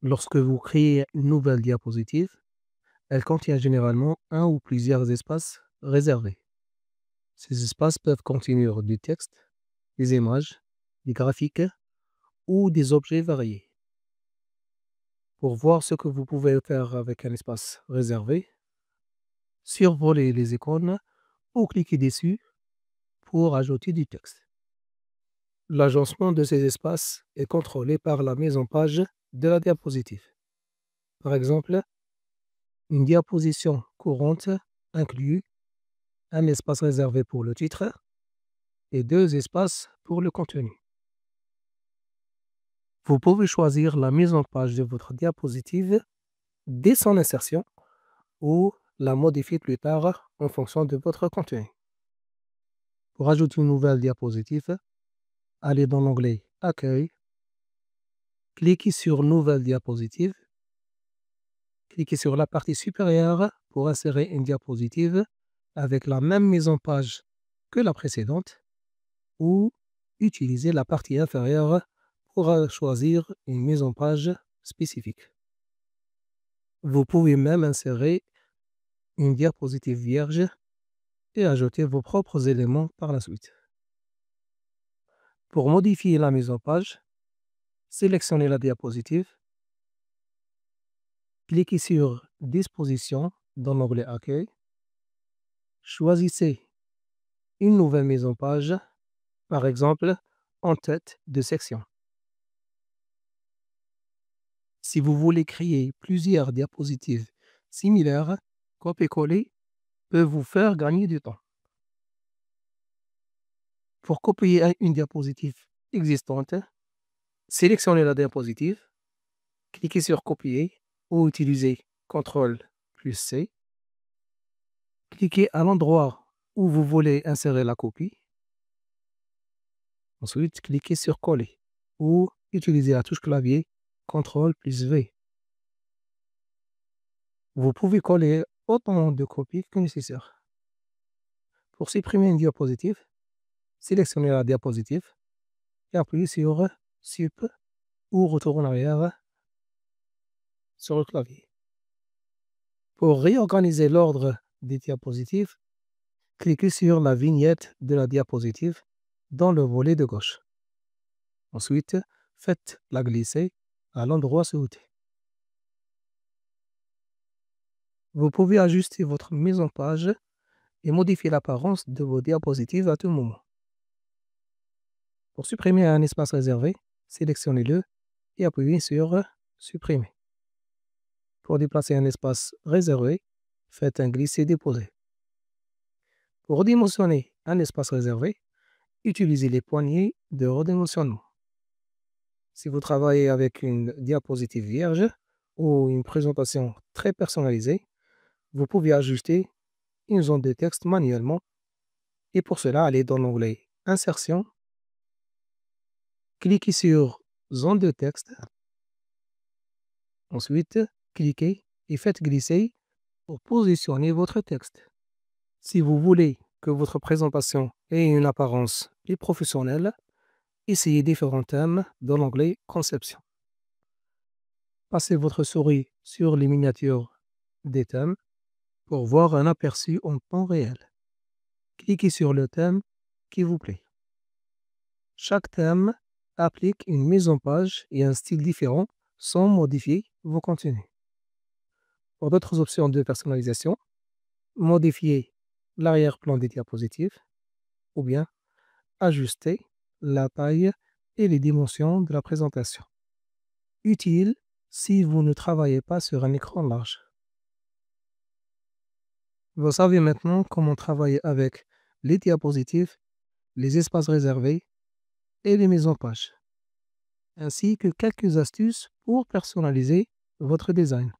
Lorsque vous créez une nouvelle diapositive, elle contient généralement un ou plusieurs espaces réservés. Ces espaces peuvent contenir du texte, des images, des graphiques ou des objets variés. Pour voir ce que vous pouvez faire avec un espace réservé, survolez les icônes ou cliquez dessus pour ajouter du texte. L'agencement de ces espaces est contrôlé par la mise en page de la diapositive. Par exemple, une diaposition courante inclut un espace réservé pour le titre et deux espaces pour le contenu. Vous pouvez choisir la mise en page de votre diapositive dès son insertion ou la modifier plus tard en fonction de votre contenu. Pour ajouter une nouvelle diapositive, allez dans l'onglet Accueil, cliquez sur Nouvelle diapositive, cliquez sur la partie supérieure pour insérer une diapositive avec la même mise en page que la précédente ou utilisez la partie inférieure pour choisir une mise en page spécifique. Vous pouvez même insérer une diapositive vierge et ajouter vos propres éléments par la suite. Pour modifier la mise en page, sélectionnez la diapositive, cliquez sur Disposition dans l'onglet Accueil, choisissez une nouvelle mise en page, par exemple en tête de section. Si vous voulez créer plusieurs diapositives similaires, copier-coller peut vous faire gagner du temps. Pour copier une diapositive existante, sélectionnez la diapositive, cliquez sur Copier ou utilisez CTRL+C. Cliquez à l'endroit où vous voulez insérer la copie. Ensuite, cliquez sur Coller ou utilisez la touche clavier CTRL+V. Vous pouvez coller autant de copies que nécessaire. Pour supprimer une diapositive, sélectionnez la diapositive et appuyez sur Sup ou retour en arrière sur le clavier. Pour réorganiser l'ordre des diapositives, cliquez sur la vignette de la diapositive dans le volet de gauche. Ensuite, faites-la glisser à l'endroit souhaité. Vous pouvez ajuster votre mise en page et modifier l'apparence de vos diapositives à tout moment. Pour supprimer un espace réservé, sélectionnez-le et appuyez sur Supprimer. Pour déplacer un espace réservé, faites un glisser-déposer. Pour redimensionner un espace réservé, utilisez les poignées de redimensionnement. Si vous travaillez avec une diapositive vierge ou une présentation très personnalisée, vous pouvez ajuster une zone de texte manuellement et pour cela, allez dans l'onglet Insertion, cliquez sur Zone de texte, ensuite cliquez et faites glisser pour positionner votre texte. Si vous voulez que votre présentation ait une apparence plus professionnelle, essayez différents thèmes dans l'onglet Conception. Passez votre souris sur les miniatures des thèmes pour voir un aperçu en temps réel. Cliquez sur le thème qui vous plaît. Chaque thème applique une mise en page et un style différent sans modifier vos contenus. Pour d'autres options de personnalisation, modifiez l'arrière-plan des diapositives ou bien ajuster la taille et les dimensions de la présentation. Utile si vous ne travaillez pas sur un écran large. Vous savez maintenant comment travailler avec les diapositives, les espaces réservés et les mises en page, ainsi que quelques astuces pour personnaliser votre design.